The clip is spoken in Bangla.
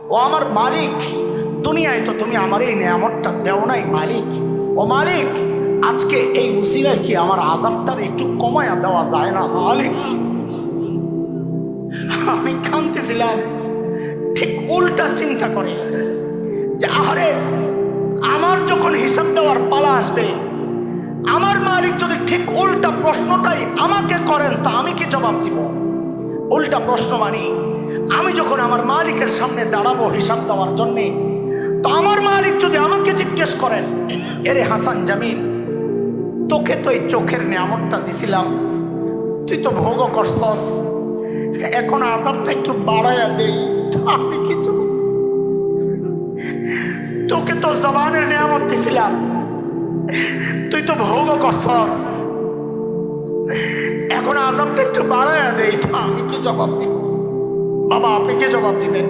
ও আমার মালিক, দুনিয়ায় তো তুমি আমার এই নিয়ামতটা দেও নাই মালিক। ও মালিক, আজকে এই উসিলায় কি আমার আযাবটার একটু কমায়া দেওয়া যায় না মালিক? আমি কাঁদতেছিলাম, ঠিক উল্টা চিন্তা করে যে আরে আমার যখন হিসাব দেওয়ার পালা আসবে, আমার মালিক যদি ঠিক উল্টা প্রশ্নটাই আমাকে করেন তা আমি কি জবাব দিব? উল্টা প্রশ্ন মানি, আমি যখন আমার মালিকের সামনে দাঁড়াবো হিসাব দেওয়ার জন্যে, তো আমার মালিক যদি আমাকে জিজ্ঞেস করেন, এরে হাসান জামিল, তোকে তো এই চোখের নিয়ামতটা দিছিলাম, তুই তো ভোগও করছস, এখন আযাবটা একটু বাড়াইয়া দেই, আমি কি জবাব দিব? তোকে তো জবানের নিয়ামত দিছিলাম, তুই তো ভোগও করছস, এখন আযাবটা একটু বাড়াইয়া দেই, আমি কি জবাব দিব? বাবা, আপনি কি জবাব দিবেন?